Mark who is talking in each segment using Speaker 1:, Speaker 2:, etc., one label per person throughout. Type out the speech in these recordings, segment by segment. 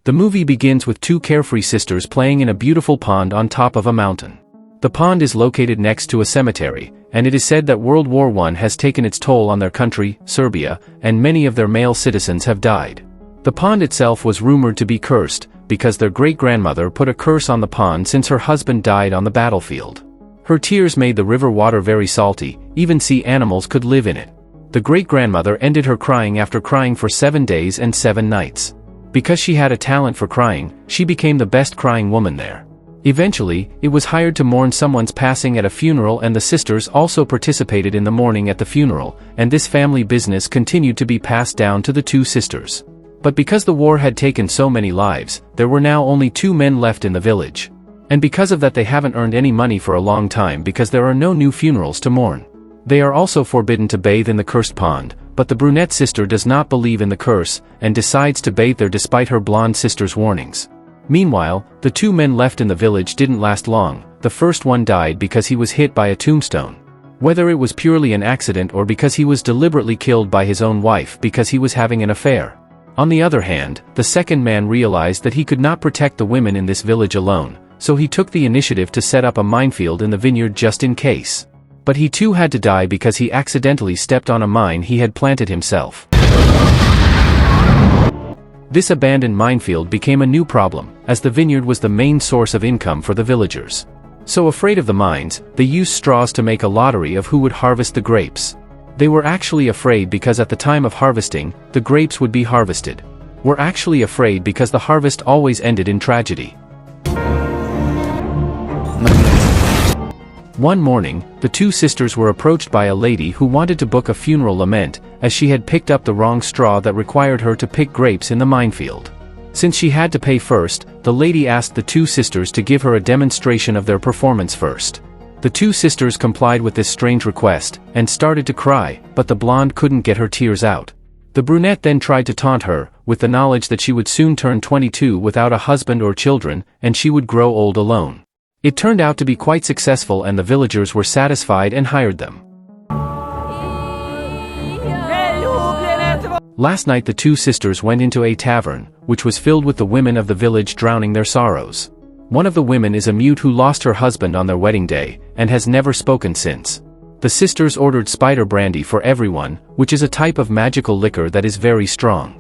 Speaker 1: The movie begins with two carefree sisters playing in a beautiful pond on top of a mountain. The pond is located next to a cemetery, and it is said that World War I has taken its toll on their country, Serbia, and many of their male citizens have died. The pond itself was rumored to be cursed, because their great-grandmother put a curse on the pond since her husband died on the battlefield. Her tears made the river water very salty, even sea animals could live in it. The great-grandmother ended her crying after crying for 7 days and 7 nights. Because she had a talent for crying, she became the best crying woman there. Eventually, it was hired to mourn someone's passing at a funeral, and the sisters also participated in the mourning at the funeral, and this family business continued to be passed down to the two sisters. But because the war had taken so many lives, there were now only 2 men left in the village. And because of that they haven't earned any money for a long time because there are no new funerals to mourn. They are also forbidden to bathe in the cursed pond, but the brunette sister does not believe in the curse, and decides to bathe there despite her blonde sister's warnings. Meanwhile, the 2 men left in the village didn't last long. The first one died because he was hit by a tombstone. Whether it was purely an accident or because he was deliberately killed by his own wife because he was having an affair. On the other hand, the second man realized that he could not protect the women in this village alone, so he took the initiative to set up a minefield in the vineyard just in case. But he too had to die because he accidentally stepped on a mine he had planted himself. This abandoned minefield became a new problem, as the vineyard was the main source of income for the villagers. So afraid of the mines, they used straws to make a lottery of who would harvest the grapes. They were actually afraid because at the time of harvesting, the grapes would be harvested. Were actually afraid because the harvest always ended in tragedy. One morning, the 2 sisters were approached by a lady who wanted to book a funeral lament, as she had picked up the wrong straw that required her to pick grapes in the minefield. Since she had to pay first, the lady asked the 2 sisters to give her a demonstration of their performance first. The 2 sisters complied with this strange request, and started to cry, but the blonde couldn't get her tears out. The brunette then tried to taunt her, with the knowledge that she would soon turn 22 without a husband or children, and she would grow old alone. It turned out to be quite successful, and the villagers were satisfied and hired them. Last night the 2 sisters went into a tavern, which was filled with the women of the village drowning their sorrows. One of the women is a mute who lost her husband on their wedding day, and has never spoken since. The sisters ordered spider brandy for everyone, which is a type of magical liquor that is very strong.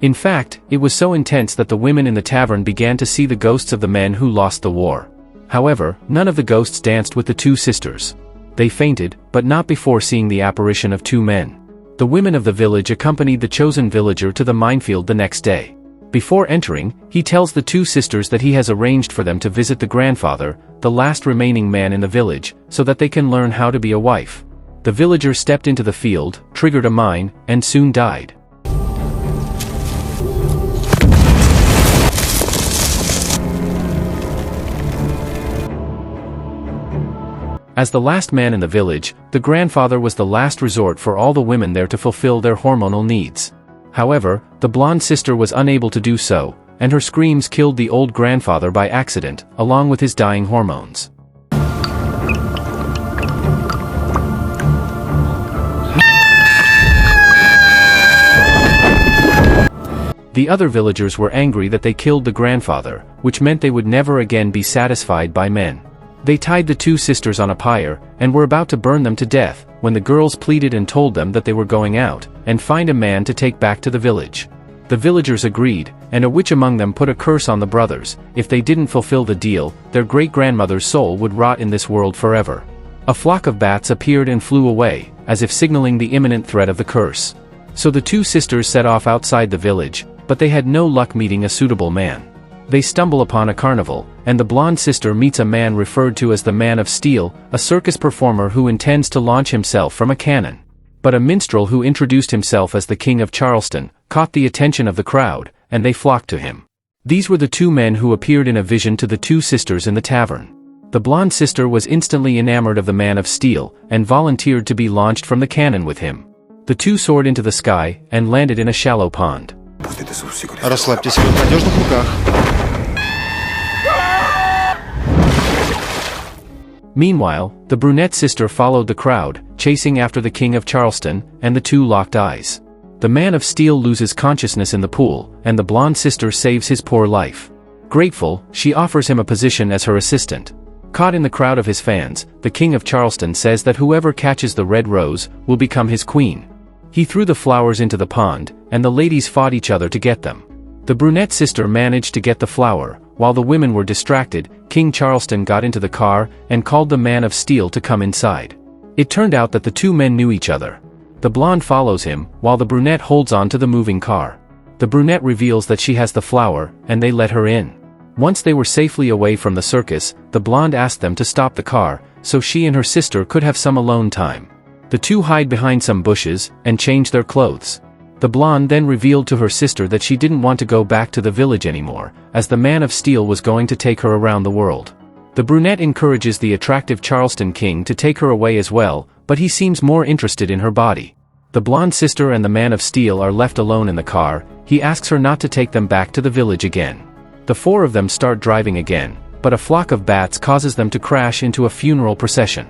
Speaker 1: In fact, it was so intense that the women in the tavern began to see the ghosts of the men who lost the war. However, none of the ghosts danced with the 2 sisters. They fainted, but not before seeing the apparition of 2 men. The women of the village accompanied the chosen villager to the minefield the next day. Before entering, he tells the 2 sisters that he has arranged for them to visit the grandfather, the last remaining man in the village, so that they can learn how to be a wife. The villager stepped into the field, triggered a mine, and soon died. As the last man in the village, the grandfather was the last resort for all the women there to fulfill their hormonal needs. However, the blonde sister was unable to do so, and her screams killed the old grandfather by accident, along with his dying hormones. The other villagers were angry that they killed the grandfather, which meant they would never again be satisfied by men. They tied the 2 sisters on a pyre, and were about to burn them to death, when the girls pleaded and told them that they were going out, and find a man to take back to the village. The villagers agreed, and a witch among them put a curse on the brothers. If they didn't fulfill the deal, their great-grandmother's soul would rot in this world forever. A flock of bats appeared and flew away, as if signaling the imminent threat of the curse. So the 2 sisters set off outside the village, but they had no luck meeting a suitable man. They stumble upon a carnival, and the blonde sister meets a man referred to as the Man of Steel, a circus performer who intends to launch himself from a cannon. But a minstrel who introduced himself as the King of Charleston caught the attention of the crowd, and they flocked to him. These were the 2 men who appeared in a vision to the 2 sisters in the tavern. The blonde sister was instantly enamored of the Man of Steel, and volunteered to be launched from the cannon with him. The 2 soared into the sky, and landed in a shallow pond.
Speaker 2: Расслабьтесь, вы в надежных руках.
Speaker 1: Meanwhile, the brunette sister followed the crowd, chasing after the King of Charleston, and the two locked eyes. The Man of Steel loses consciousness in the pool, and the blonde sister saves his poor life. Grateful, she offers him a position as her assistant. Caught in the crowd of his fans, the King of Charleston says that whoever catches the red rose will become his queen. He threw the flowers into the pond, and the ladies fought each other to get them. The brunette sister managed to get the flower. While the women were distracted, King Charleston got into the car and called the Man of Steel to come inside. It turned out that the two men knew each other. The blonde follows him, while the brunette holds on to the moving car. The brunette reveals that she has the flower, and they let her in. Once they were safely away from the circus, the blonde asked them to stop the car, so she and her sister could have some alone time. The two hide behind some bushes, and change their clothes. The blonde then revealed to her sister that she didn't want to go back to the village anymore, as the Man of Steel was going to take her around the world. The brunette encourages the attractive Charleston king to take her away as well, but he seems more interested in her body. The blonde sister and the Man of Steel are left alone in the car. He asks her not to take them back to the village again. The four of them start driving again, but a flock of bats causes them to crash into a funeral procession.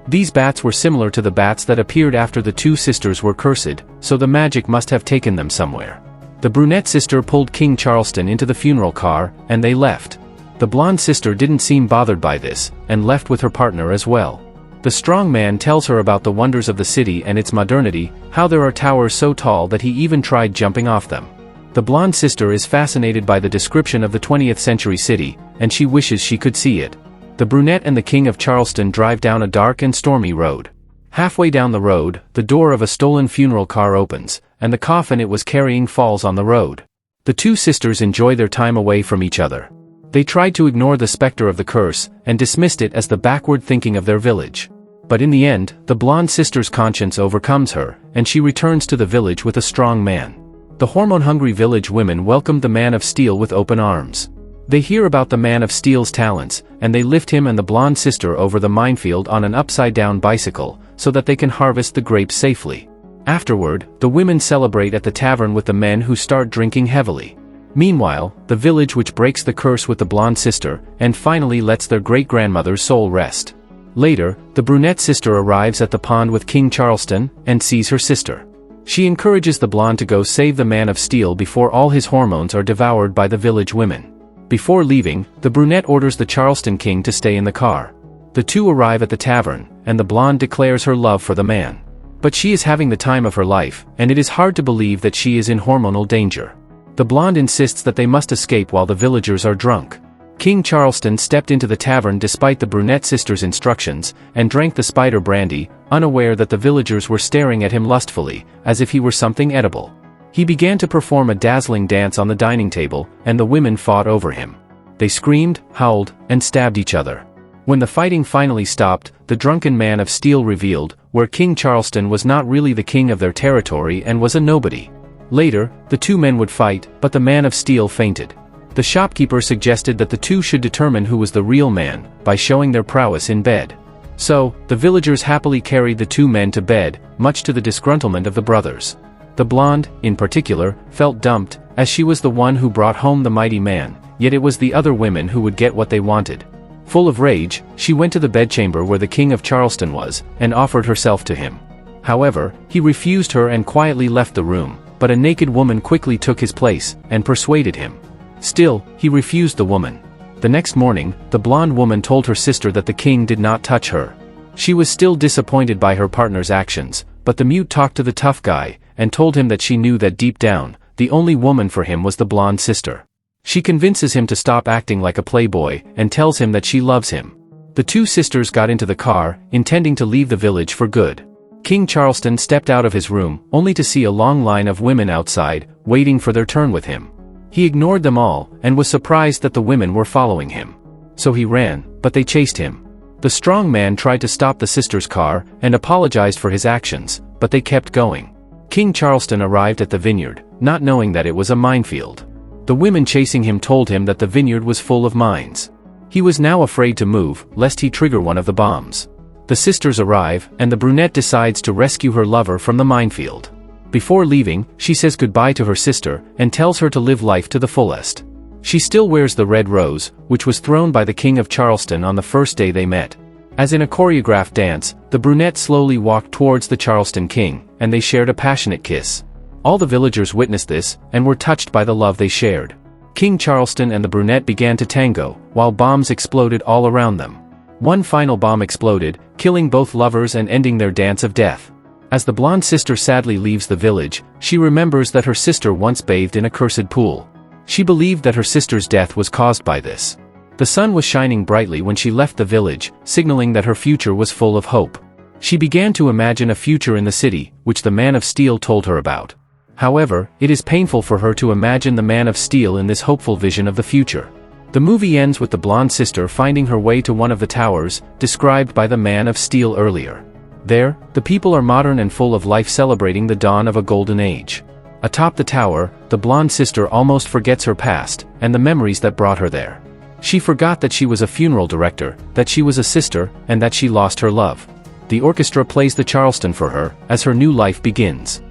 Speaker 1: These bats were similar to the bats that appeared after the two sisters were cursed, so the magic must have taken them somewhere. The brunette sister pulled King Charleston into the funeral car, and they left. The blonde sister didn't seem bothered by this, and left with her partner as well. The strong man tells her about the wonders of the city and its modernity, how there are towers so tall that he even tried jumping off them. The blonde sister is fascinated by the description of the 20th century city, and she wishes she could see it. The brunette and the King of Charleston drive down a dark and stormy road. Halfway down the road, the door of a stolen funeral car opens, and the coffin it was carrying falls on the road. The two sisters enjoy their time away from each other. They tried to ignore the specter of the curse, and dismissed it as the backward thinking of their village. But in the end, the blonde sister's conscience overcomes her, and she returns to the village with a strong man. The hormone-hungry village women welcomed the Man of Steel with open arms. They hear about the Man of Steel's talents, and they lift him and the blonde sister over the minefield on an upside-down bicycle, so that they can harvest the grapes safely. Afterward, the women celebrate at the tavern with the men who start drinking heavily. Meanwhile, the village which breaks the curse with the blonde sister, and finally lets their great-grandmother's soul rest. Later, the brunette sister arrives at the pond with King Charleston, and sees her sister. She encourages the blonde to go save the Man of Steel before all his hormones are devoured by the village women. Before leaving, the brunette orders the Charleston king to stay in the car. The two arrive at the tavern, and the blonde declares her love for the man. But she is having the time of her life, and it is hard to believe that she is in hormonal danger. The blonde insists that they must escape while the villagers are drunk. King Charleston stepped into the tavern despite the brunette sister's instructions, and drank the spider brandy, unaware that the villagers were staring at him lustfully, as if he were something edible. He began to perform a dazzling dance on the dining table, and the women fought over him. They screamed, howled, and stabbed each other. When the fighting finally stopped, the drunken Man of Steel revealed, where King Charleston was not really the king of their territory and was a nobody. Later, the two men would fight, but the Man of Steel fainted. The shopkeeper suggested that the two should determine who was the real man, by showing their prowess in bed. So, the villagers happily carried the two men to bed, much to the disgruntlement of the brothers. The blonde, in particular, felt dumped, as she was the one who brought home the mighty man, yet it was the other women who would get what they wanted. Full of rage, she went to the bedchamber where the King of Charleston was, and offered herself to him. However, he refused her and quietly left the room, but a naked woman quickly took his place, and persuaded him. Still, he refused the woman. The next morning, the blonde woman told her sister that the king did not touch her. She was still disappointed by her partner's actions, but the mute talked to the tough guy, and told him that she knew that deep down, the only woman for him was the blonde sister. She convinces him to stop acting like a playboy, and tells him that she loves him. The two sisters got into the car, intending to leave the village for good. King Charleston stepped out of his room, only to see a long line of women outside, waiting for their turn with him. He ignored them all, and was surprised that the women were following him. So he ran, but they chased him. The strong man tried to stop the sisters' car, and apologized for his actions, but they kept going. King Charleston arrived at the vineyard, not knowing that it was a minefield. The women chasing him told him that the vineyard was full of mines. He was now afraid to move, lest he trigger one of the bombs. The sisters arrive, and the brunette decides to rescue her lover from the minefield. Before leaving, she says goodbye to her sister, and tells her to live life to the fullest. She still wears the red rose, which was thrown by the King of Charleston on the first day they met. As in a choreographed dance, the brunette slowly walked towards the Charleston king, and they shared a passionate kiss. All the villagers witnessed this, and were touched by the love they shared. King Charleston and the brunette began to tango, while bombs exploded all around them. One final bomb exploded, killing both lovers and ending their dance of death. As the blonde sister sadly leaves the village, she remembers that her sister once bathed in a cursed pool. She believed that her sister's death was caused by this. The sun was shining brightly when she left the village, signaling that her future was full of hope. She began to imagine a future in the city, which the Man of Steel told her about. However, it is painful for her to imagine the Man of Steel in this hopeful vision of the future. The movie ends with the blonde sister finding her way to one of the towers, described by the Man of Steel earlier. There, the people are modern and full of life, celebrating the dawn of a golden age. Atop the tower, the blonde sister almost forgets her past, and the memories that brought her there. She forgot that she was a funeral director, that she was a sister, and that she lost her love. The orchestra plays the Charleston for her, as her new life begins.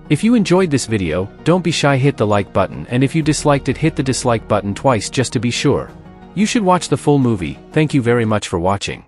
Speaker 1: If you enjoyed this video, don't be shy, hit the like button, and if you disliked it, hit the dislike button twice just to be sure. You should watch the full movie. Thank you very much for watching.